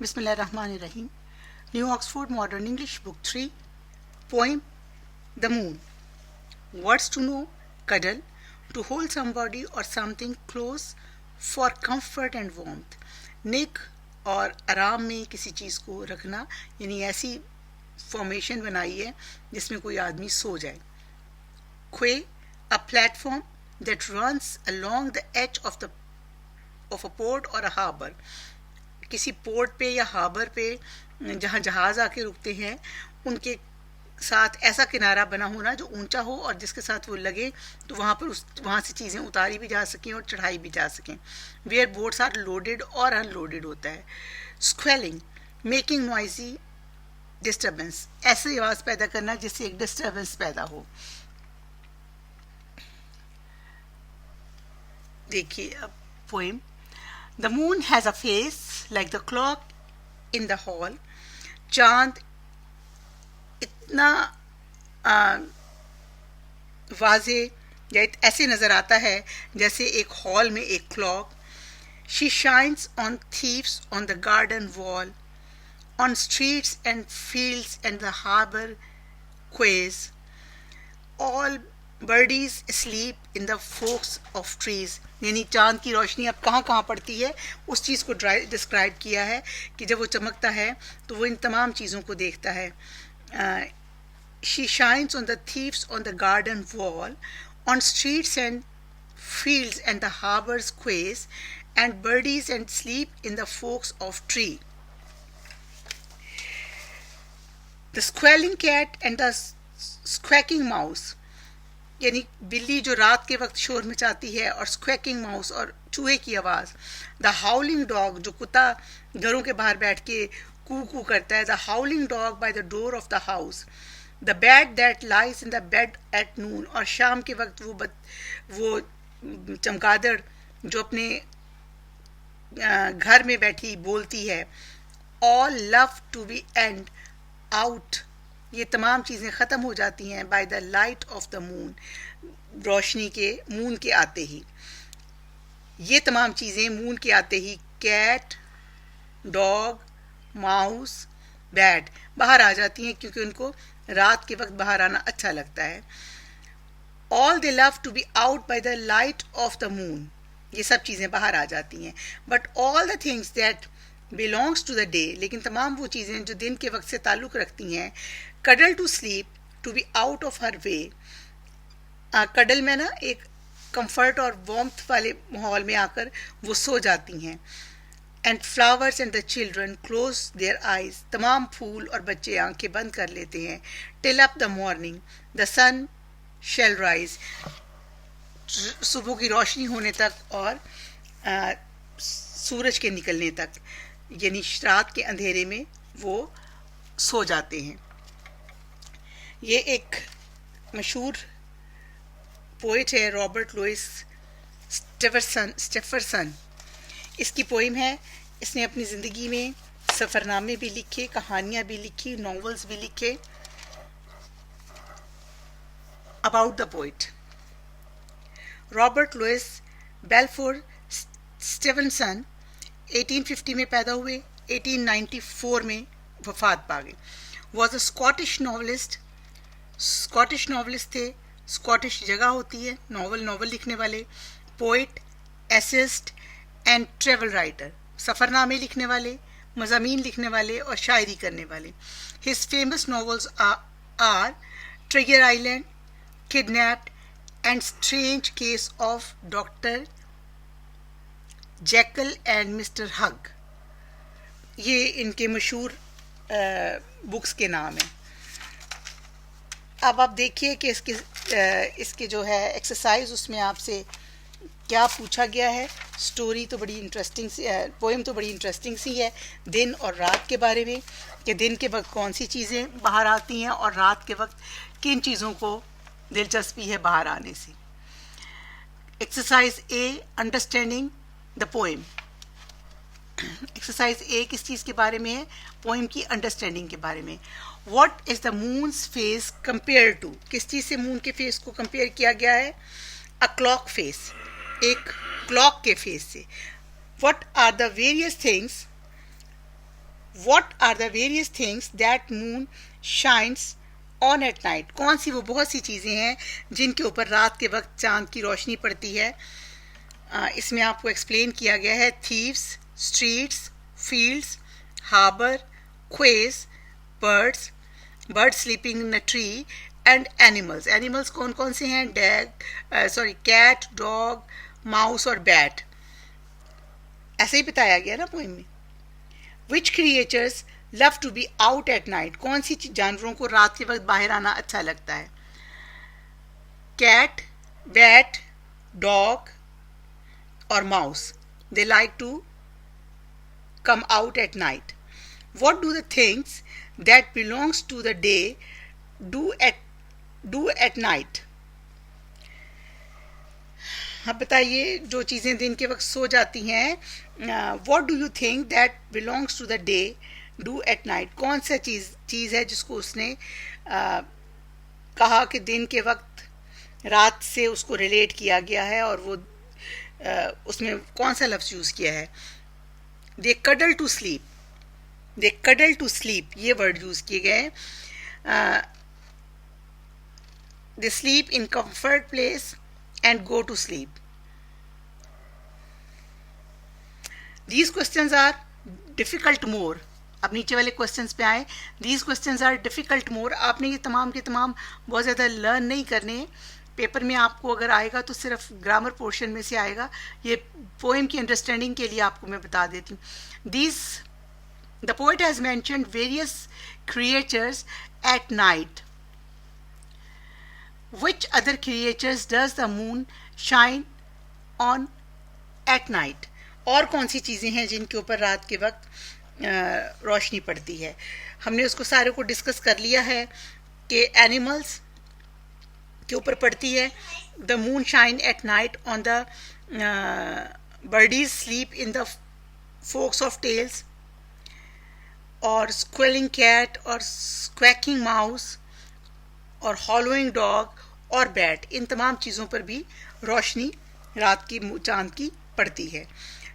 Bismillahirrahmanirrahim. New Oxford Modern English Book 3. Poem The Moon. Words to know: cuddle, to hold somebody or something close for comfort and warmth. निक और आराम में किसी चीज़ को रखना, यानी ऐसी फॉर्मेशन बनाई है जिसमें कोई आदमी सो जाए. Quay, a platform that runs along the edge of a port or a harbor. किसी पोर्ट पे या हार्बर पे जहाँ जहाज आके रुकते हैं उनके साथ ऐसा किनारा बना होना जो ऊंचा हो और जिसके साथ वो लगे तो वहाँ से चीज़ें उतारी भी जा सकें और चढ़ाई भी जा सकें. वेयर बोट्स आर लोडेड और अनलोडेड होता है. स्क्वेलिंग, मेकिंग नॉइजी डिस्टर्बेंस, ऐसी आवाज़ पैदा करना जिससे एक डिस्टर्बेंस पैदा हो. देखिए अब poem. The moon has a face like the clock in the hall. चांद इतना वाजे या ऐसे नज़र आता है जैसे एक हॉल में एक clock. She shines on thieves on the garden wall, on streets and fields and the harbor quays. All birdies asleep in the forks of trees. यानी चांद की रोशनी अब कहाँ कहाँ पड़ती है उस चीज़ को डिस्क्राइब किया है कि जब वो चमकता है तो वो इन तमाम चीज़ों को देखता है. She shines on the thieves on the garden wall, on streets and fields and the harbor's quays, and birdies and sleep in the forks of tree. The squalling cat and the squawking mouse, यानी बिल्ली जो रात के वक्त शोर मचाती है, और स्क्वैकिंग mouse और चूहे की आवाज़. द हाउलिंग डॉग, जो कुत्ता घरों के बाहर बैठ के कू कू करता है. The हाउलिंग dog by the door of the house. The bat that lies in the bed at noon, और शाम के वक्त वो चमगादड़ जो अपने घर में बैठी बोलती है. All love to be and out, ये तमाम चीज़ें ख़त्म हो जाती हैं by the light of the moon, रोशनी के मून के आते ही. ये तमाम चीज़ें मून के आते ही कैट, डॉग, माउस, बैट बाहर आ जाती हैं क्योंकि उनको रात के वक्त बाहर आना अच्छा लगता है. All they love to be out by the light of the moon, ये सब चीज़ें बाहर आ जाती हैं. But all the things that belongs to the day, लेकिन तमाम वो चीज़ें जो दिन के वक्त से ताल्लुक़ रखती हैं. Cuddle to sleep, to be out of her way. Cuddle में ना एक कंफर्ट और वार्मथ वाले माहौल में आकर वो सो जाती हैं. And flowers and the children close their eyes, तमाम फूल और बच्चे आंखें बंद कर लेते हैं. Till up the morning the sun shall rise, सुबह की रोशनी होने तक और सूरज के निकलने तक, यानी रात के अंधेरे में वो सो जाते हैं. ये एक मशहूर पोइट है रॉबर्ट लुइस स्टेफरसन. इसकी पोइम है. इसने अपनी ज़िंदगी में सफ़रनामे भी लिखे, कहानियाँ भी लिखी, नॉवेल्स भी लिखे. About the poet. Robert Louis Balfour Stevenson 1850 में पैदा हुए, 1894 में वफात पा गए. वॉज अ स्कॉटिश नॉवलिस्ट थे. स्कॉटिश जगह होती है नॉवल लिखने वाले. Poet, essayist and travel writer, सफ़रनामे लिखने वाले, मज़ामीन लिखने वाले और शायरी करने वाले. His famous novels are Treasure Island, kidnapped and strange case of doctor Jekyll and mister Hyde. ये इनके मशहूर बुक्स के नाम हैं. अब आप देखिए कि इसके जो है एक्सरसाइज, उसमें आपसे क्या पूछा गया है. स्टोरी तो बड़ी इंटरेस्टिंग सी है, पोएम तो बड़ी इंटरेस्टिंग सी है, दिन और रात के बारे में, कि दिन के वक्त कौन सी चीज़ें बाहर आती हैं और रात के वक्त किन चीज़ों को दिलचस्पी है बाहर आने से. Exercise A, understanding the poem. Exercise ए किस चीज़ के बारे में है? पोएम की अंडरस्टैंडिंग के बारे में. What is the moon's face compare to, किस चीज़ से मून के फेस को कंपेयर किया गया है? अ क्लॉक फेस, एक क्लॉक के फेस से. What are the various things What are the various things that moon shines on at night? कौन सी वो बहुत सी चीज़ें हैं जिनके ऊपर रात के वक्त चांद की रोशनी पड़ती है? इसमें आपको एक्सप्लेन किया गया है thieves, streets, fields, harbour, quays, birds, bird sleeping in a tree and animals. Animals कौन कौन से हैं? कैट, डॉग, माउस और बैट. ऐसे ही बताया गया ना पोइम में. Which creatures love to be out at night? कौन सी जानवरों को रात के वक्त बाहर आना अच्छा लगता है? कैट, बैट, डॉग और mouse. They like to come out at night. What do the things that belongs to the day do at night? अब बताइए, जो चीज़ें दिन के वक्त सो जाती हैं, what do you think that belongs to the day do at night? कौन सा चीज़ है जिसको उसने कहा कि दिन के वक्त रात से उसको रिलेट किया गया है, और वो उसमें कौन सा लफ्ज़ यूज़ किया है? They cuddle to sleep. They cuddle to sleep. ये वर्ड यूज किए गए. They sleep in comfort place and go to sleep. These questions are difficult more. अब नीचे वाले क्वेश्चंस पे आए. These questions are difficult more. आपने ये तमाम के तमाम बहुत ज़्यादा लर्न नहीं करने. पेपर में आपको अगर आएगा तो सिर्फ ग्रामर पोर्शन में से आएगा. ये पोएम की अंडरस्टैंडिंग के लिए आपको मैं बता देती हूँ. The poet has mentioned various creatures eight night. Which other creatures does the moon shine on at night? और कौन सी चीज़ें हैं जिनके ऊपर रात के वक्त रोशनी पड़ती है? हमने उसको सारे को डिस्कस कर लिया है कि एनिमल्स के ऊपर पड़ती है. The moon shine at night on the birdies sleep in the forks of tails, और स्क्वेलिंग कैट और स्क्वैकिंग माउस और हॉलोइंग डॉग और बैट. इन तमाम चीज़ों पर भी रोशनी रात की चांद की पड़ती है.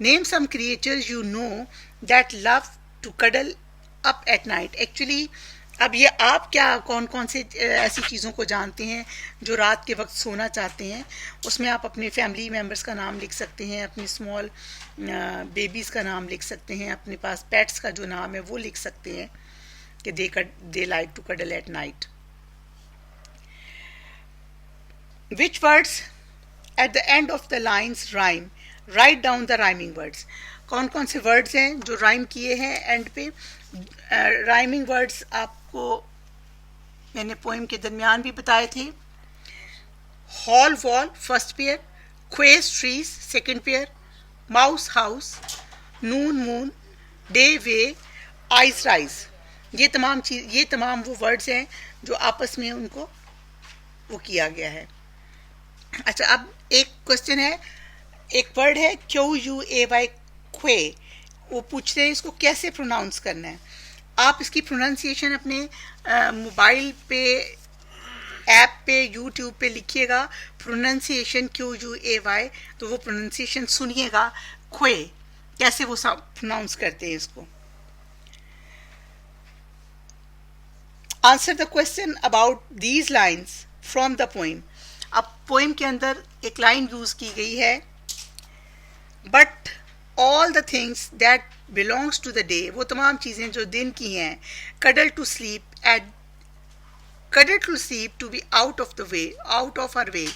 Name some creatures you know that love to cuddle up at night. Actually अब ये आप क्या कौन कौन से ऐसी चीज़ों को जानते हैं जो रात के वक्त सोना चाहते हैं? उसमें आप अपने फैमिली मेम्बर्स का नाम लिख सकते हैं, अपने स्मॉल बेबीज़ का नाम लिख सकते हैं, अपने पास पेट्स का जो नाम है वो लिख सकते हैं कि they like to cuddle at night. Which words at the end of the lines rhyme? Write down the rhyming words. कौन कौन से वर्ड्स हैं जो राइम किए हैं एंड पे? राइमिंग वर्ड्स आपको मैंने पोएम के दरमियान भी बताए थे. Hall wall first pair, quays trees second pair, mouse house, noon moon, day way, eyes rise. ये तमाम वो वर्ड्स हैं जो आपस में उनको वो किया गया है. अच्छा, अब एक क्वेश्चन है. एक वर्ड है QUAY, क्वे. वो पूछते हैं इसको कैसे प्रोनाउंस करना है. आप इसकी प्रोनाउंसिएशन अपने मोबाइल पे, ऐप पे, यूट्यूब पे लिखिएगा प्रोनाउंसिएशन QUAY, तो वो प्रोनाउंसिएशन सुनिएगा. क्वे कैसे वो प्रोनाउंस करते हैं इसको. Answer the question about these lines from the poem. अब पोइम के अंदर एक लाइन यूज की गई है, but all the things that belongs to the day, वो तमाम चीज़ें जो दिन की हैं. cuddle to sleep to be out of the way, out of our way.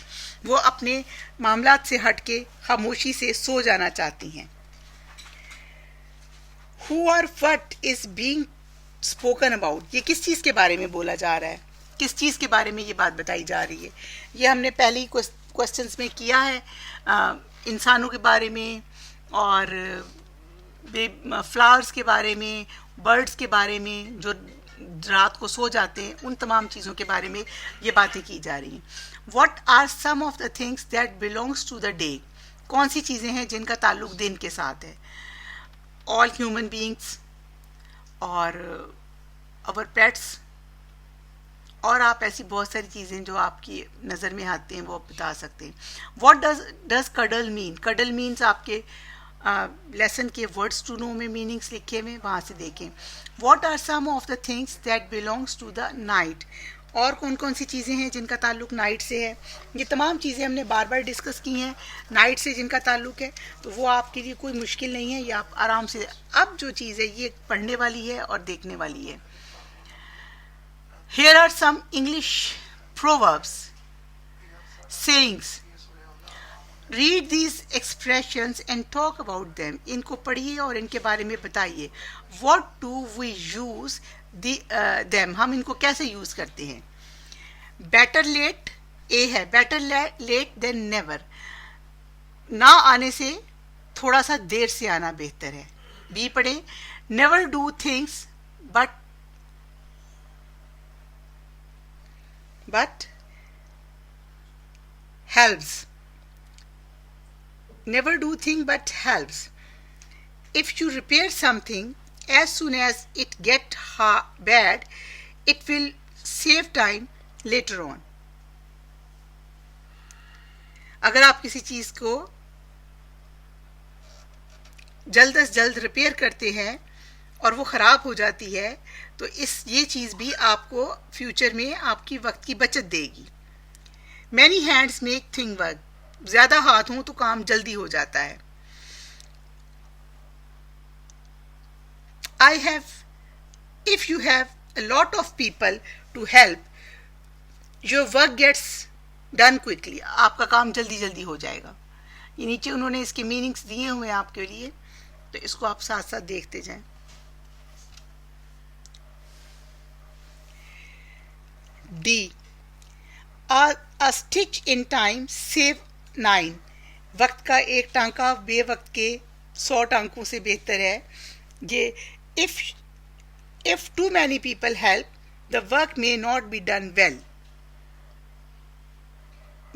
वो अपने मामलात से हट के खामोशी से सो जाना चाहती हैं. who or what is being spoken about? ये किस चीज़ के बारे में बोला जा रहा है? किस चीज़ के बारे में ये बात बताई जा रही है? ये हमने पहले ही क्वेश्चंस में किया है. इंसानों के बारे में और फ्लावर्स के बारे में, बर्ड्स के बारे में जो रात को सो जाते हैं, उन तमाम चीज़ों के बारे में ये बातें की जा रही हैं. What are some of the things that belongs to the day? कौन सी चीज़ें हैं जिनका ताल्लुक दिन के साथ है? ऑल ह्यूमन बीइंग्स और अवर पेट्स, और आप ऐसी बहुत सारी चीज़ें जो आपकी नज़र में आती हैं वो आप बता सकते हैं. What does cuddle mean? Cuddle means आपके लेसन के वर्ड्स टू नो में मीनिंग्स लिखे हुए, वहाँ से देखें. What are some of the things that belongs to the night, और कौन कौन सी चीज़ें हैं जिनका ताल्लुक नाइट से है. ये तमाम चीज़ें हमने बार बार डिस्कस की हैं नाइट से जिनका ताल्लुक है, तो वो आपके लिए कोई मुश्किल नहीं है, ये आप आराम से. अब जो चीज़ है ये पढ़ने वाली है और देखने वाली है. Here are some English proverbs, sayings. Read these expressions and talk about them. इनको पढ़िए और इनके बारे में बताइए. What do we use them? हम इनको कैसे यूज़ करते हैं. Better late, A है, better late than never. ना आने से थोड़ा सा देर से आना बेहतर है. B पढ़े. Never do things but helps. Never do thing but helps. If you repair something as soon as it get bad, it will save time later on. अगर आप किसी चीज को जल्द से जल्द रिपेयर करते हैं और वो ख़राब हो जाती है, तो ये चीज़ भी आपको फ्यूचर में आपकी वक्त की बचत देगी. Many hands make thing work. ज़्यादा हाथ हों तो काम जल्दी हो जाता है. If you have a lot of people to help, your work gets done quickly. आपका काम जल्दी जल्दी हो जाएगा. ये नीचे उन्होंने इसके मीनिंग्स दिए हुए हैं आपके लिए, तो इसको आप साथ साथ देखते जाएं. D. A stitch in time save 9. वक्त का एक टांका बेवक्त के 100 टांकों से बेहतर है. ये if too many people help, the work may not be done well.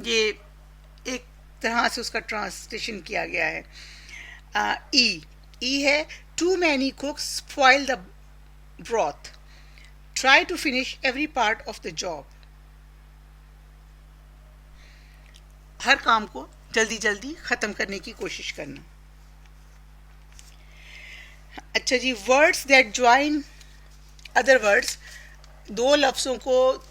ये एक तरह से उसका ट्रांसलेशन किया गया है. E है too many cooks spoil the broth. Try to finish every part of the job. हर काम को जल्दी जल्दी ख़त्म करने की कोशिश करना. अच्छा जी, words that join other words. दो लफ्ज़ों को,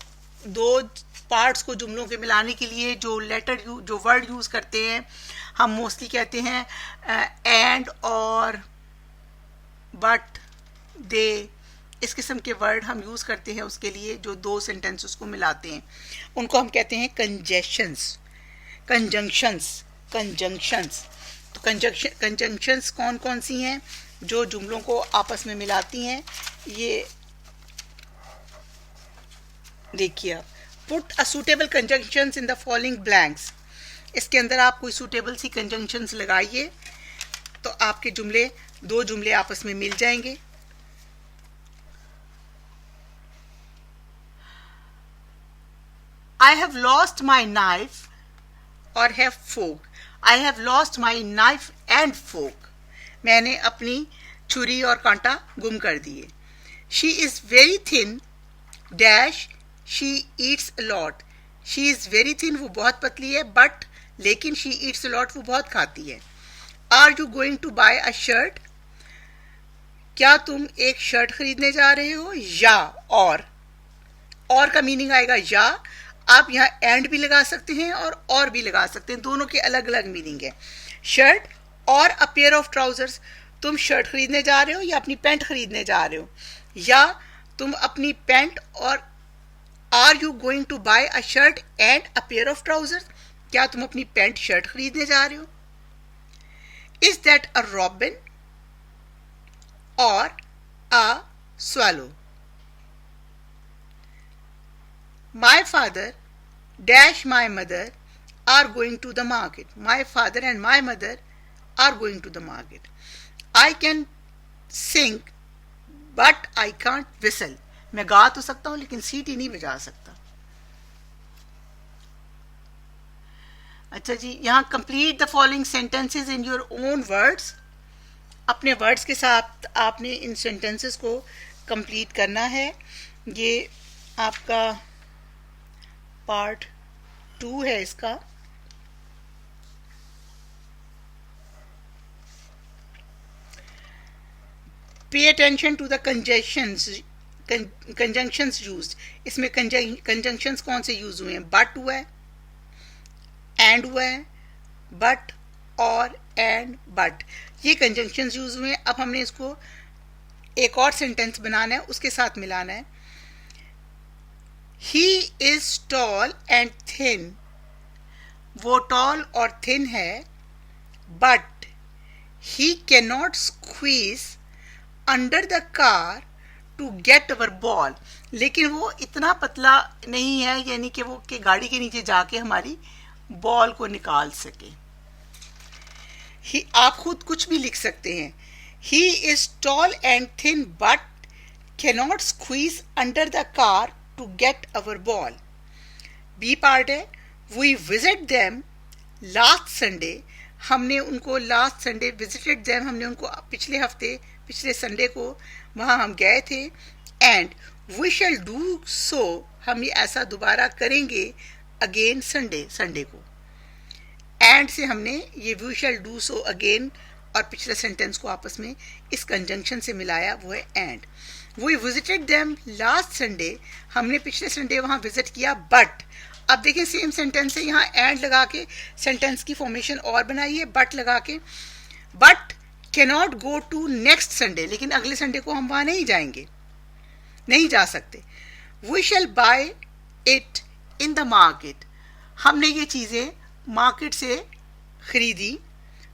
दो पार्ट्स को जुमलों के मिलाने के लिए जो वर्ड यूज़ करते हैं, हम मोस्टली कहते हैं एंड और बट, दे. इस किस्म के वर्ड हम यूज़ करते हैं उसके लिए जो दो सेंटेंसेस को मिलाते हैं. उनको हम कहते हैं कंजंक्शंस. तो कंजंक्शंस कौन कौन सी हैं जो जुमलों को आपस में मिलाती हैं, ये देखिए आप. Put a suitable conjunctions in the following blanks. इसके अंदर आप कोई सूटेबल सी कंजंक्शंस लगाइए तो आपके दो जुमले आपस में मिल जाएंगे. I have lost my knife or have fork. I have lost my knife and fork. मैंने अपनी छुरी और कांटा गुम कर दिए. She is very thin dash she eats a lot. She is very thin, वो बहुत पतली है, but लेकिन she eats a lot, वो बहुत खाती है. Are you going to buy a shirt? क्या तुम एक शर्ट खरीदने जा रहे हो? या और का मीनिंग आएगा या. आप यहाँ एंड भी लगा सकते हैं और भी लगा सकते हैं. दोनों के अलग अलग मीनिंग है. शर्ट और अ पेयर ऑफ ट्राउजर्स. तुम शर्ट खरीदने जा रहे हो या अपनी पैंट खरीदने जा रहे हो, या तुम अपनी पैंट और are you going to buy a shirt and a pair of trousers. क्या तुम अपनी पैंट शर्ट खरीदने जा रहे हो. इज दैट अ रॉबिन और अ swallow. My father dash my mother are going to the market. My father and my mother are going to the market. I can sing but I can't whistle. मैं गा तो सकता हूँ लेकिन सीटी नहीं बजा सकता. अच्छा जी, यहाँ complete the following sentences in your own words. अपने वर्ड्स के साथ आपने इन सेंटेंसेस को कंप्लीट करना है. ये आपका पार्ट 2 है इसका. Pay attention to the conjunctions used. इसमें कंजंक्शंस कौन से यूज हुए हैं? बट हुआ है, एंड हुआ है, बट और एंड बट, ये कंजंक्शंस यूज हुए हैं। अब हमने इसको एक और सेंटेंस बनाना है, उसके साथ मिलाना है। He is tall and thin, वो टॉल और थिन है, but he can not squeeze under the car to get our ball, लेकिन वो इतना पतला नहीं है, यानी कि वो कि गाड़ी के नीचे जाके हमारी बॉल को निकाल सके। आप खुद कुछ भी लिख सकते हैं। He is tall and thin but cannot squeeze under the car to get our ball. B part है, we visit them last Sunday, हमने उनको लास्ट संडे विजिटेड देम, हमने उनको पिछले हफ्ते, पिछले संडे को वहां हम गए थे। And we shall do so, हम ये ऐसा दोबारा करेंगे अगेन संडे को। एंड से हमने ये we shall do so again और पिछले सेंटेंस को आपस में इस कंजंक्शन से मिलाया, वो है and. We visited them last Sunday, हमने पिछले संडे वहां विजिट किया, बट अब देखें सेम सेंटेंस है, यहाँ एंड लगा के सेंटेंस की फॉर्मेशन और बनाई है, बट लगा के। But cannot go to next Sunday, लेकिन अगले संडे को हम वहां नहीं जाएंगे, नहीं जा सकते। We shall buy it in the market, हमने ये चीजें मार्केट से खरीदी,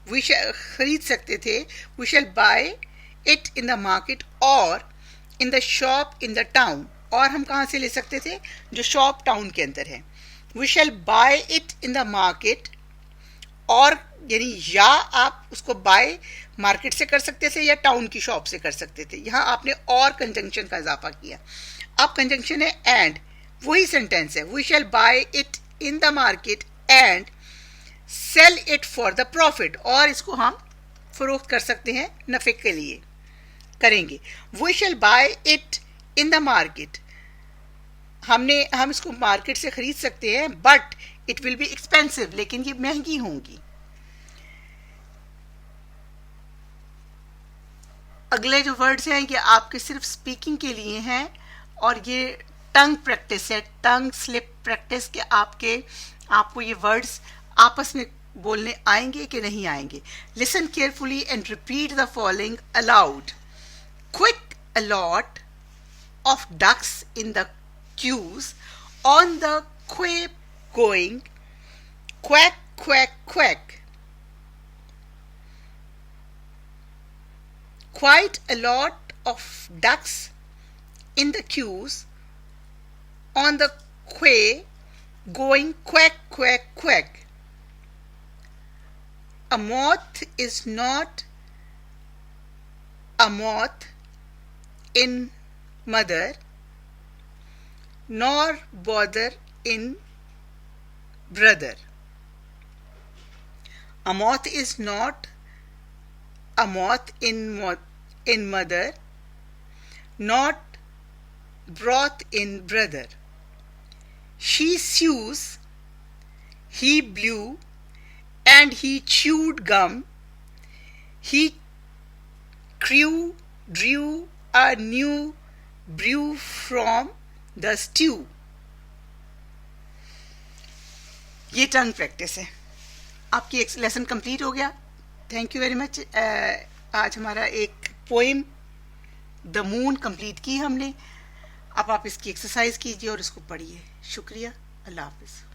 खरीद सकते थे। We shall buy it in the market और in the shop in the town, और हम कहाँ से ले सकते थे? जो शॉप टाउन के अंदर है। We shall buy it in the market, और यानी या आप उसको बाय मार्केट से कर सकते थे या टाउन की शॉप से कर सकते थे। यहाँ आपने और कंजंक्शन का इजाफा किया। अब कंजंक्शन है एंड, वही सेंटेंस है, we shall buy it in the market and sell it for the profit, और इसको हम फरोख्त कर सकते हैं नफे के लिए, करेंगे। We shall buy it in the market, हम इसको मार्केट से खरीद सकते हैं, but it will be expensive, लेकिन ये महंगी होंगी। अगले जो वर्ड्स हैं ये आपके सिर्फ स्पीकिंग के लिए हैं, और ये टंग प्रैक्टिस है, टंग स्लिप प्रैक्टिस के आपको ये वर्ड्स आपस में बोलने आएंगे कि नहीं आएंगे। Listen carefully and repeat the following aloud. Quick a lot of ducks in the queues on the quay going quack quack quack. Quite a lot of ducks in the queues on the quay going quack quack quack. A moth is not a moth in mother, nor bother in brother. A moth is not a moth in mother, not broth in brother. She sews, he blew, and he chewed gum. He drew a new brew from the stew. ये टंग practice है। आपकी एक lesson complete हो गया। Thank you very much. आज हमारा एक poem the moon complete की हमने। अब आप इसकी एक्सरसाइज कीजिए और इसको पढ़िए। शुक्रिया। अल्लाह हाफिज़।